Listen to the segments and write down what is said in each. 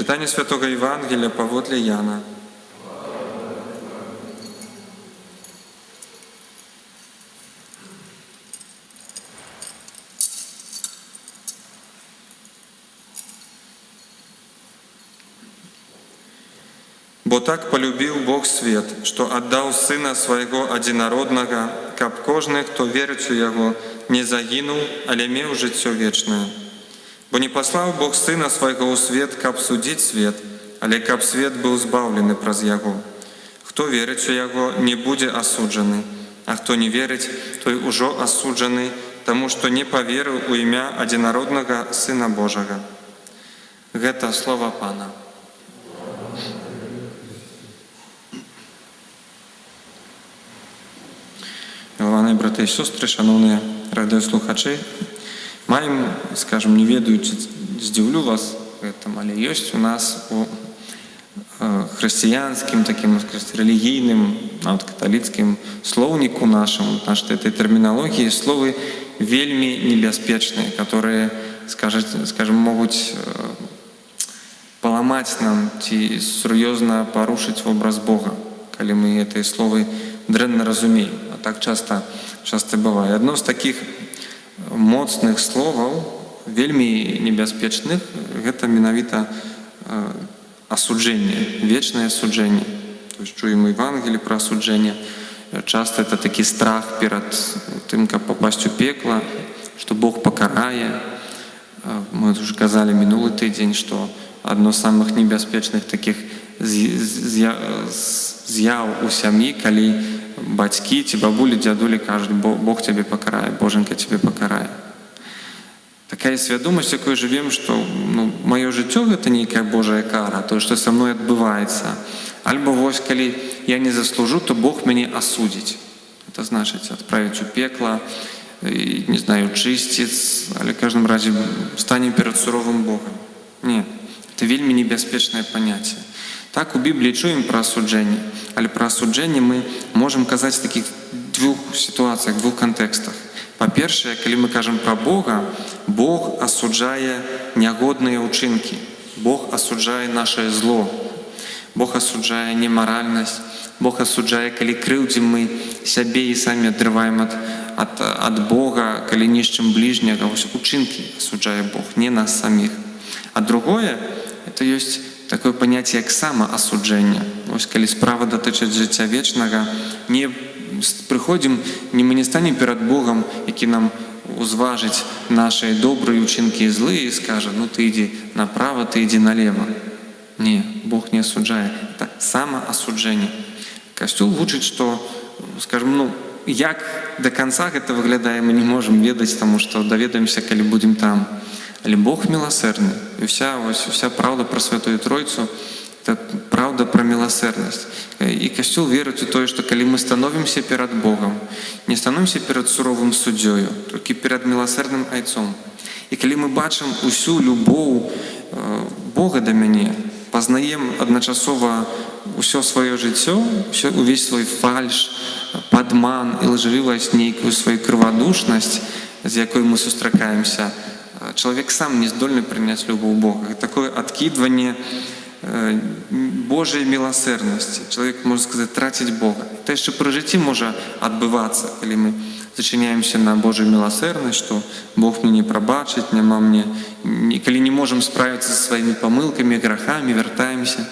Читание Святого Евангелия паводле Яна. Бо так полюбил Бог свет, что отдал Сына Своего Одинародного, каб кожны, кто верит у Его, не загинул, але меў жыццё вечнае. Бо не послал Бог Сына Своего у свет, каб судить свет, але каб свет был збавлены праз Яго. Хто верить у Яго, не будзе асуджаны, а хто не верить, той ужо асуджаны, тому что не поверил у імя Одинародного Сына Божага. Гэта слова Пана. Милованы браты і сёстры, шановныя радыёслухачы, маем, скажем, не ведаю, ці здзіўлю вас гэтым, але ёсць у нас у хрысціянскім, такім рэлігійным, нават каталіцкім слоўніку нашым, нашай этой тэрміналогіі словы вельмі небяспечныя, которые, скажем, могуць паламаць нам ці сур'ёзна парушыць вобраз Бога, калі мы гэтыя словы дрэнна разумеем. А так часто бывае. Адно з такіх моцных словаў, вельмі небяспечных, гэта менавіта асуджэнне, вечнае асуджэнне. То есть чуем у Евангелии про асуджэнне. Часто это такі страх перад тым, каб попасть у пекла, што Бог пакарае. Мы уже казалі мінулы тыдзень, што адно з самых небяспечных такіх з'яў у сям'і, калі бацькі ці бабулі, дзядулі кажуць: Бог цябе пакарае, Божанька цябе пакарае. Такая свядомасць, якой жывем, што маё жыццё гэта нейкая Божая кара, тое, што са мной адбываецца. Альбо вось, калі я не заслужу, то Бог мяне асудзіць. Это значыць адправіць у пекла, не знаю, чысціць, але в каждом разе стане перад суровым Богом. Не, это вельмі небяспечнае паняцце. Так у Бібліі чуем пра асуджэнне, але пра асуджэнне мы можам казаць в такіх двух сітуацыях, двух кантэкстах. Па-першае, калі мы кажам пра Бога, Бог асуджае нягодныя ўчынкі. Бог асуджае нашае зло. Бог асуджае немаральнасць. Бог асуджае, калі крыўдзім мы сябе і самі адрываем ад Бога, калі нішчым бліжняга. Вось учынкі асуджае Бог, не нас саміх. А другое, это ёсць такое паняцце, як самаасуджэнне. Вось калі справа датычыць жыцця вечнага, не прыходзім, мы не станем перад Богам, які нам узважыць нашыя добрыя ўчынкі і злыя, і скажа: ну ты ідзі направа, ты ідзі налева. Не, Бог не асуджае. Это самаасуджэнне. Касцёл вучыць, што, скажем, як до конца гэта выглядае, мы не можам ведаць, таму што даведаемся, калі будзем там. Але Бог міласэрны. І вся праўда пра Святую Тройцу — это праўда пра міласэрнасць. І Касцёл верыць у тое, што калі мы становімся перад Богом, не становімся перад суровым суддзёю, толькі перад міласэрным айцом. І калі мы бачым усю любоў Бога да мяне, пазнаем адначасова ўсё сваё жыццё, увесь свой фальш, падман і лжывасць, нейкую сваю крывадушнасць, з якой мы сустракаемся, чалавек сам не здольны прыняць любоў Бога. Такое адкідванне Божай міласэрнасці. Чалавек, можна сказаць, траціць Бога. Это яшчэ пры жыцці можа адбывацца, калі мы зачыняемся на Божую міласэрнасць, што Бог мне не прабачыць, няма мне, калі не можам справіцца са сваімі памылкамі, грахамі, вяртаемся,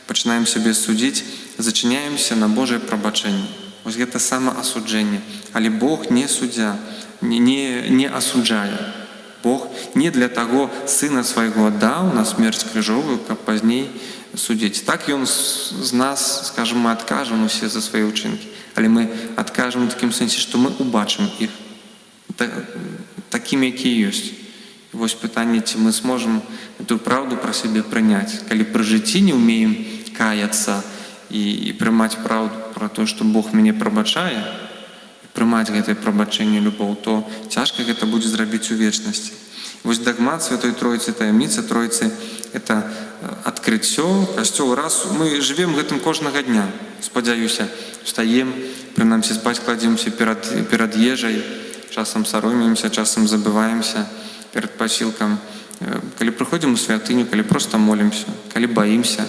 пачынаем сябе судзіць, зачыняемся на Божае прабачэнне. Вось гэта самаасуджэнне. Але Бог не суддзя, не асуджае. Бог не для таго Сына Свайго аддаў на смерць крыжовую, каб пазней судзіць. Так Ён з нас, скажем, мы адкажам усе за свае ўчынкі. Але мы адкажам у такім сэнсе, што мы убачым іх такімі, якія ёсць. І вось пытанне, ці мы зможам эту праўду пра сябе прыняць. Калі пры жыцці не ўмеем каяцца і прымаць праўду пра тое, што Бог мяне прабачае, прымаць гэтае прабачэнне, любоў, то цяжка гэта будзе зрабіць у вечнасці. Вось дагмат Святой Тройцы, таямніца Тройцы — это адкрыццё. Касцёл раз, мы жывем гэтым кожнага дня. Спадзяюся, встаем, прынамсі спаць кладземся перад ежай, часам саромеемся, часам забываемся перад пасілкам. калі прыходзім у святыню, калі проста молімся, калі баімся,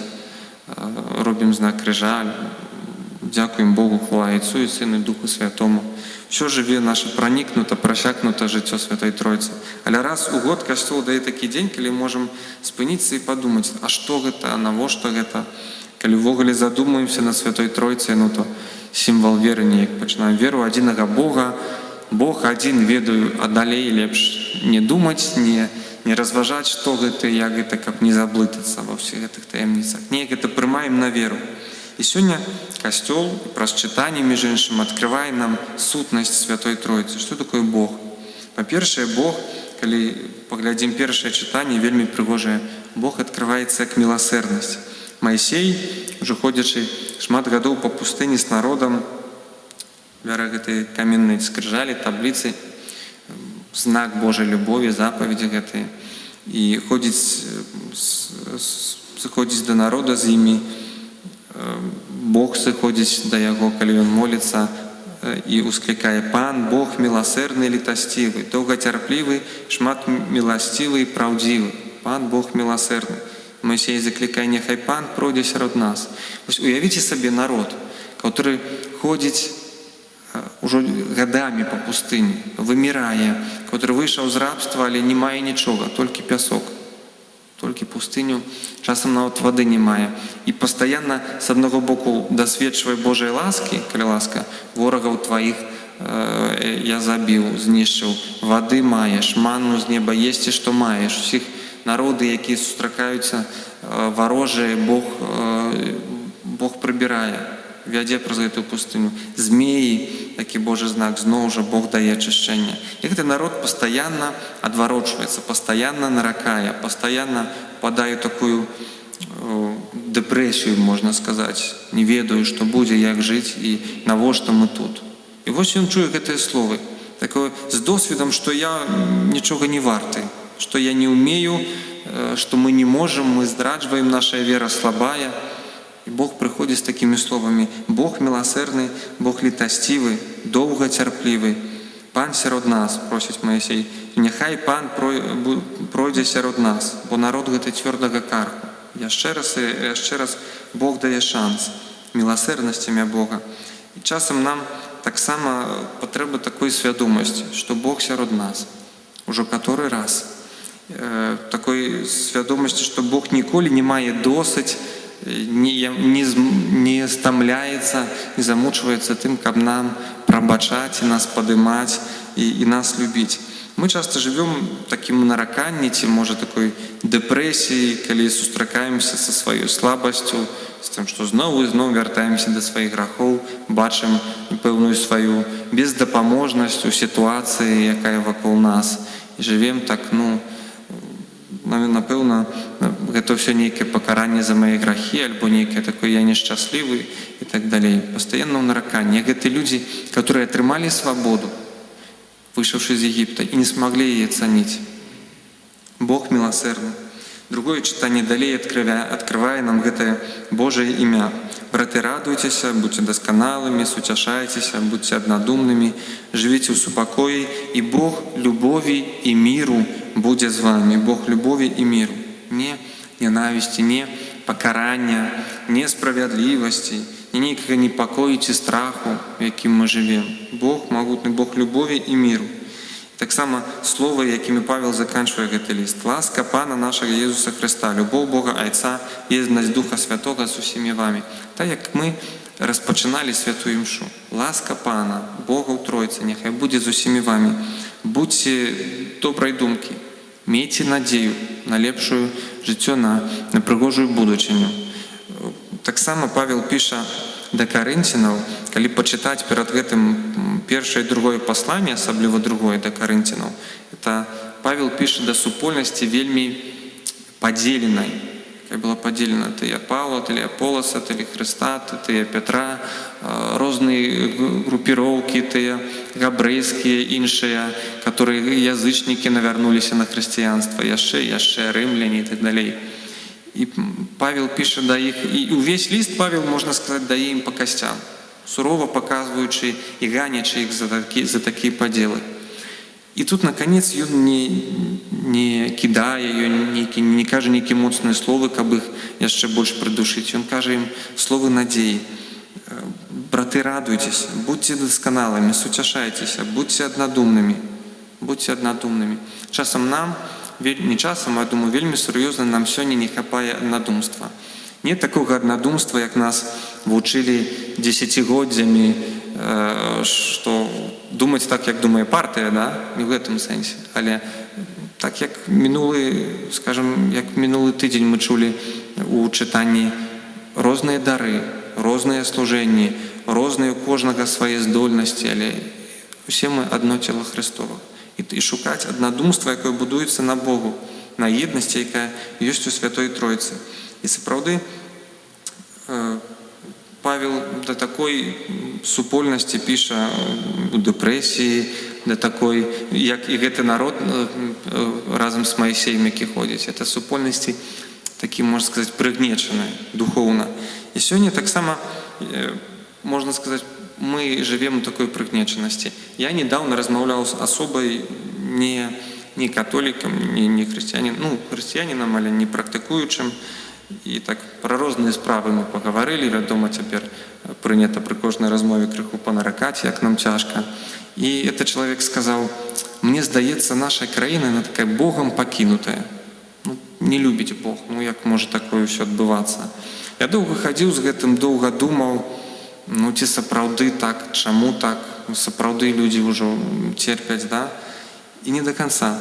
робім знак крыжа, дзякуем Богу, хвала Отцу і Сыну і Духу Святому. Що жыве наша пранікнута, прасякнута жыццё Святой Тройцы. Але раз у год Касцёл дае такі дзень, калі можам спыніцца і падумаць, а што гэта, навошта гэта? Калі ўвогуле задумаемся на Святой Тройцы, то сімвал веры неяк пачынаем веру адзінага Бога. Бог адзін, ведаю, а далей лепш не думаць, не разважаць, што гэта, як гэта, каб не заблытацца ва ўсіх гэтых таямніцах. Неяк гэта прымаем на веру. І сёння Касцёл праз чытанне, між іншым, адкрывае нам сутнасць Святой Тройцы. Што такое Бог? Па-першае, Бог, калі паглядзім першае чытанне, вельмі прыгожае, Бог адкрываецца як міласэрнасць. Майсей, ужо ходзячы шмат гадоў па пустыні з народам, вяра гэтай каменнай скрыжалі, табліцы, знак Божай любові, запаведзі гэтыя. І сыходзіць да народа з імі, Бог сыходзіць да яго, калі ён моліцца, і усклікае: Пан, Бог міласэрны і літасцівы, доўгацярплівы, шмат міласцівы і праўдзівы. Пан, Бог міласэрны. Моисей закликае: нехай Пан пройдзе сярод нас. Уявіце сабе народ, который ходзіць ужо гадамі па пустыні, вымірае, который выйшаў з рабства, але не мае нічога, толькі пясок, толькі пустыню, часам нават вады не мае. І пастаянна з аднаго боку дасведчвае Божай ласкі, калі ласка: ворагаў тваіх я забіў, знішчыў, вады маеш, манну з неба есці, што маеш. Усіх народы, якія сустракаюцца варожыя, Бог прыбірае, вядзе праз гэтую пустыню. Змеі, такі Божы знак, зноў жа Бог дае ачышчэнне. І гэты народ пастаянна адварочваецца, пастаянна наракае, пастаянна падае такую дэпрэсію, можна сказаць. Не ведаю, што будзе, як жыць і навошта мы тут. І вось ён чуе гэтыя словы, такое з досведам, што я нічога не варты, что я не умею, что мы не можем, мы здраджваем, наша вера слабая. И Бог приходит с такими словами: Бог милосердный, Бог літасцівы, доўгацярплівы. Пан сярод нас, просіць Моисей, і няхай Пан пройдзе сярод нас, бо народ гэты цвёрдага карку. Яшчэ раз Бог дае шанс, милосерднасць імя Бога. І часам нам таксама патрэба такой свядомасці, што Бог сярод нас. Ужо каторы раз. Такой свядомасці, што Бог ніколі не мае досыць, не стамляецца, не замучваецца тым, каб нам прабачаць і нас падымаць і нас любіць. Мы часта жывём такім нараканні, ці можа такой дэпрэсіі, калі сустракаемся са сваёй слабасцю, з тым, што зноў і зноў вяртаемся да сваіх грахоў, бачым пэўную сваю бездапаможнасць у сітуацыі, якая вакол нас. І жывем так, напэўна, гэта ўсё нейкае пакаранне за мае грахі, альбо нейкае такое я нешчаслівы і так далей. Пастаянна ў нараканні. Гэты людзі, которые атрымалі свабоду, вышаўшы з Егіпта, і не смаглі яе цаніць. Бог милосердный. Другое чытанне далей адкрывае нам гэтае Божае імя. Браты, радуйцеся, будьце дасканалымі, суцяшайцеся, будьце аднадумнымі, жывіце ў супакоі, і Бог любові і міру будзе з вами. Бог любові і міру. Не ненавісці, не пакарання, не справядлівасці, не нейкага непакою ці страху, у якім мы жывем. Бог магутны, Бог любові і міру. Таксама словы, якімі Павел заканчвае гэты ліст. Ласка Пана нашага Езуса Христа, любоў Бога Айца, єднасць Духа Святога з усімі вами. Так як мы распачыналі святую імшу. Ласка Пана, Бога ў Тройцы, няхай будзе з усімі вами. Будьце добрай думкі, мейце надзею на лепшую жыццё, на прыгожую будучыню. Таксама Павел піша да Карынцінаў, калі пачытаць перад гэтым першае і другое пасланне, асабліва другое да Карынцінаў, это Павел піша да супольнасці вельмі падзеленай. Якая была падзелена тыя Паўла, тыя Аполаса, тыя Хрыста, тыя Пятра, розныя групіроўкі, тыя габрэйскія, іншыя, которые язычнікі навярнуліся на хрысціянства, яшчэ рымляне і так далей. І Павел піша да іх, і увесь ліст Павел, можна сказаць, дае ім па касцям, сурова паказваючы і ганячы іх за такія падзелы. І тут, наконец, ён не кідае ёй, не кажа нейкія моцныя словы, каб іх яшчэ больш прыдушыць. Ён кажа ім словы надзеі. Браты, радуйтесь, будьте досканалымі, суцяшайцеся, будьте аднадумнымі. Будьте аднадумнымі. Часам нам, не часам, а думаю, вельмі сур'ёзна нам сёння не хапае аднадумства. Не такога аднадумства, як нас вучылі дзесяцігоддзямі, што думаць так, як думае партыя, да? Не ў гэтым сэнсе. Але так, як мінулы тыдзень мы чулі у чытанні розныя дары, розныя служэнні, розныя у кожнага свае здольнасці, але усе мы адно цела Христова. І шукаць аднадумства, якое будуецца на Богу, на еднасці, якая ёсць у Святой Тройцы. І сапраўды Павел да такой супольнасці піша у дэпрэсіі, да такой, як і гэты народ разам з Маісеем, які ходзіць. Это супольнасці такі, можна сказаць, прыгнечаныя духоўна. І сёння таксама, можна сказаць, мы жывем у такой прыгнечанасці. Я недавно размаўляў з асобай не католікам, не хрысціянінам, але не практыкуючым. І так пра розныя справы мы пагаварылі. Вядома, цяпер прынята пры кожнай размове крыху панаракаць, як нам цяжка. І этот чалавек сказаў: мне здаецца, наша краіна, она такая Богом пакінутая. Не любіць Бог, як можа такое ўсё адбывацца? Я доўга хадзіў з гэтым, доўга думаў, ці сапраўды так, чаму так? Сапраўды людзі ўжо церпяць, да? І не да канца.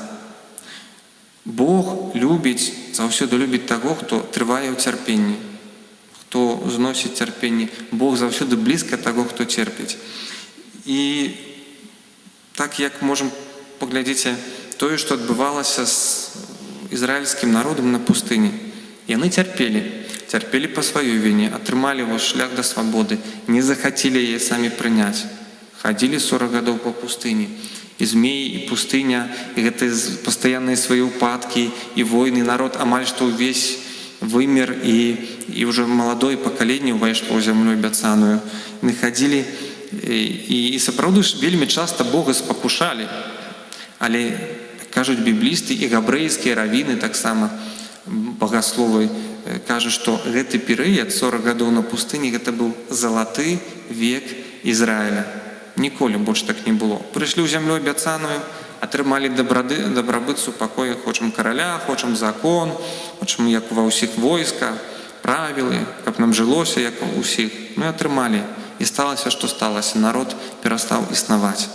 Бог любіць, заўсёды любіць таго, хто трывае ў цярпенні, хто зносіць цярпенне. Бог заўсёды блізка таго, хто церпіць. І так, як можам паглядзець тое, што адбывалася з ізраільскім народам на пустыні. Яны цярпелі па сваёй віне, атрымалі шлях да свабоды, не захацелі яе самі прыняць. Хадзілі 40 гадоў па пустыні. І змеі, і пустыня, і гэтыя пастаянныя свае ўпадкі, і войны, народ амаль што ўвесь вымер, і ўжо маладое пакаленне ўвайшло ў зямлю абяцаную. Яны хадзілі, і сапраўды ж вельмі часта Бога спакушалі. Але кажуць біблісты і габрэйскія равіны, таксама багасловы, кажуць, што гэты перыяд, 40 гадоў на пустыні, гэта быў залаты век Ізраіля. Ніколі больш так не было. Прыйшлі ў зямлю абяцаную, атрымалі дабрабыт, супакой, хочам караля, хочам закон, хочам як ва ўсіх войска, правілы, каб нам жылося, як у ўсіх. І атрымалі. І сталася, што сталася. Народ перастаў існаваць.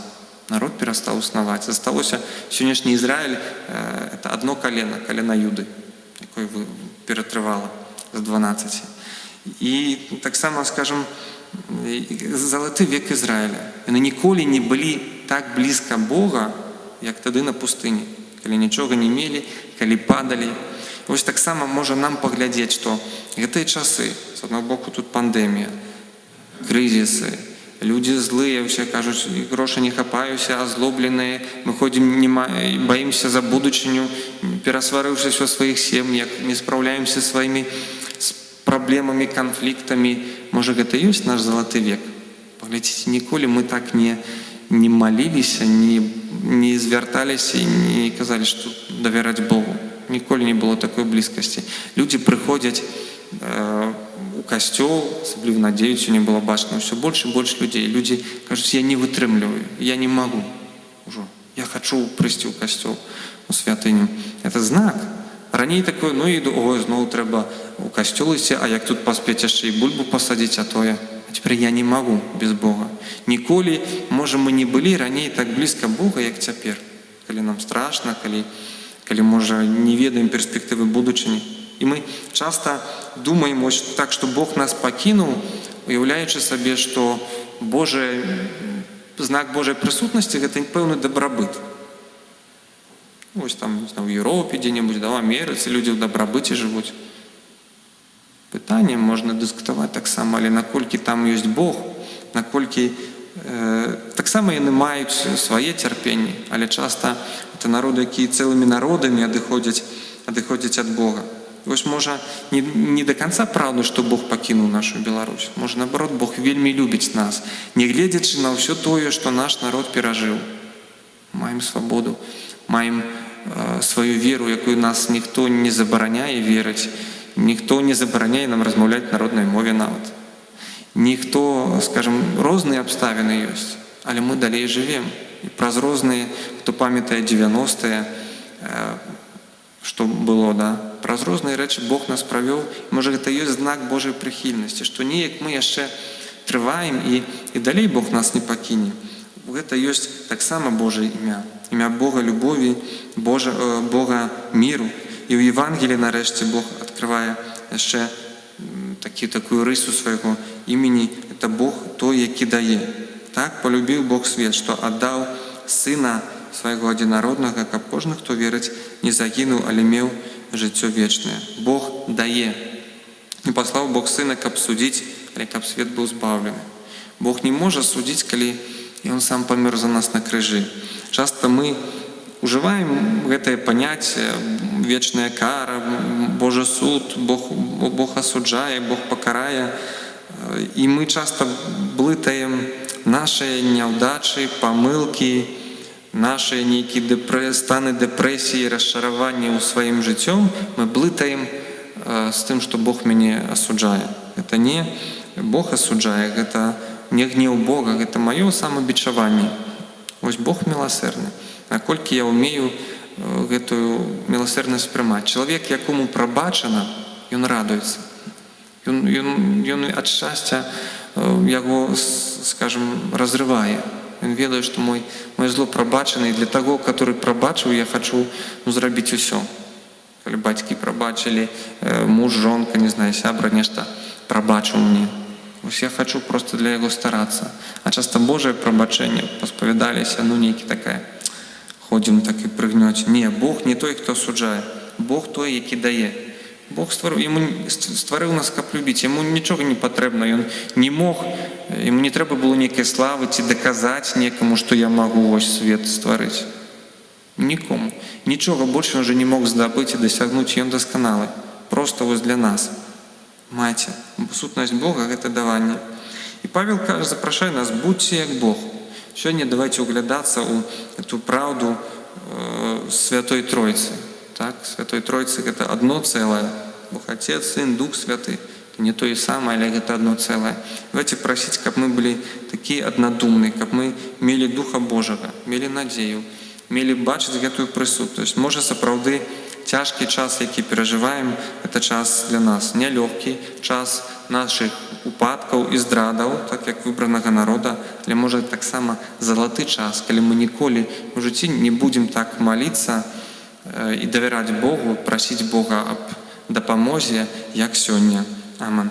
Народ перастаў існаваць. Засталося сённяшні Ізраіль, это одно колено, колено Юды, якое ператрывала з 12. І таксама, скажем, залаты век Ізраіля. Яны ніколі не былі так блізка Бога, як тады на пустыні, калі нічога не мелі, калі падалі. Вось таксама можа нам паглядзець, што гэтыя часы, з аднаго боку тут пандэмія, крызісы, людзі злыя, усе кажуць, грошы не хапаюся, азлобленыя, мы ходзім, баімся за будучыню, перасварыўшыся ў сваіх сем'ях, не спраўляемся сваімі праблемамі, канфліктамі. Можа, гэта ёсць наш залаты век? Паглядзіце, ніколі мы так не маліліся, не звярталіся і не казалі, што давяраць Богу. Ніколі не было такой блізкасці. Людзі прыходзяць у касцёл, асабліва надзеюць, не было бачна, ўсё больш і больш людзей. Людзі кажуць, я не вытрымліваю, я не магу ўжо. Я хачу прыйсці ў касцёл, у святыню. Это знак. Раней такое, зноў трэба у касцёл ісці, а як тут паспець яшчэ і бульбу пасадзіць, а тое. А цяпер я не магу без Бога. Ніколі, можа, мы не былі раней так блізка Бога, як цяпер. Калі нам страшна, калі можа, не ведаем перспектывы будучыні. І мы часта думаем так, што Бог нас пакінуў, уяўляючы сабе, што знак Божай прысутнасці — гэта пэўны дабрабыт. Вось там, в Європі, дзе-небудзь, в Амерыцы людзі ў дабрабыце жывуць. Пытанне можна дыскутаваць таксама, але наколькі там ёсць Бог, наколькі таксама яны маюць свае цярпенні, але часта это народы, якія цэлымі народамі адыходзяць ад Бога. Вось можа не да канца праўда, што Бог пакінуў нашу Беларусь. Можа, наоборот, Бог вельмі любіць нас, не гледзячы на ўсё тое, што наш народ перажыў. маем свабоду, маем сваю веру, якую нас ніхто не забараняе верыць, ніхто не забараняе нам размаўляць на роднай мове нават. Ніхто, скажем, розныя абставіны ёсць, але мы далей жывем. І праз розныя, хто памятае 90-е, што было, да? Праз розныя рэчы Бог нас правёў. Можа, гэта ёсць знак Божай прыхільнасці, што неяк мы яшчэ трываем і далей Бог нас не пакіне. Гэта ёсць таксама Божае імя. Імя Бога любові, Бога міру. І ў Евангеліі нарэшце Бог адкрывае яшчэ такую рысу свайго імені. Это Бог той, які дае. Так полюбіў Бог свет, што аддаў Сына свайго адзінароднага, каб кожны, хто верыць, не загінуў, але меў жыццё вечнае. Бог дае. Не паслаў Бог Сына, каб судзіць, але каб свет быў збаўлены. Бог не можа судзіць, калі Ён сам памёр за нас на крыжы. Часта мы ужываем гэтае паняцце вечная кара, Божы суд, Бог асуджае, Бог пакарае. І мы часта блытаем нашыя няўдачы, памылкі, нашыя нейкія станы дэпрэсіі, расчаравання ў сваім жыццём, мы блытаем з тым, што Бог мяне асуджае. Гэта не Бог асуджае, гэта не гнеў Бога, гэта маё самабічаванне. Вось Бог міласэрны. Наколькі я ўмею гэтую міласэрнасць прымаць. Чалавек, якому прабачана, ён радуецца. Ён ад шчасця яго, скажем, разрывае. Ён ведае, што мой зло прабачана, і для таго, который прабачыў, я хачу зрабіць усё. Калі бацькі прабачылі, муж, жонка, не знаю, сябра нешта прабачыў мне. Вось я хачу проста для яго старацца. А часта Божае прабачэнне, паспавядаліся, нейкі такая, ходзім так і прыгнёць. Не, Бог не той, хто асуджае. Бог той, які дае. Бог стварыў нас, каб любіць. Яму нічога не патрэбна. Ён не мог, яму не трэба было нейкай славы ці даказаць некаму, што я магу вось свет стварыць. Нікому. Нічога больш ён уже не мог здабыць і дасягнуць. Ён дасканалы. Проста вось для нас. Маце, сутнасць Бога — гэта даванне. І Павел кажа, запрашае нас, будьце як Бог. Сёння давайте углядацца ў эту праўду Святой Тройцы. Так, Святой Тройцы — гэта одно цэлае. Бог Отец, Сын, Дух Святы. Это не то и самое, але гэта одно цэлае. Давайте прасіць, каб мы былі такія аднадумныя, каб мы мелі Духа Божага, мелі надзею, мелі бачыць гэтую прысутнасць. Можа, сапраўды, цяжкі час, які перажываем, это час для нас нялёгкі, час нашых упадкаў і здрадаў, так як выбранага народа, але можа таксама залаты час, калі мы ніколі ў жыцці не будзем так маліцца і давяраць Богу, прасіць Бога аб дапамозе, як сёння. Аман.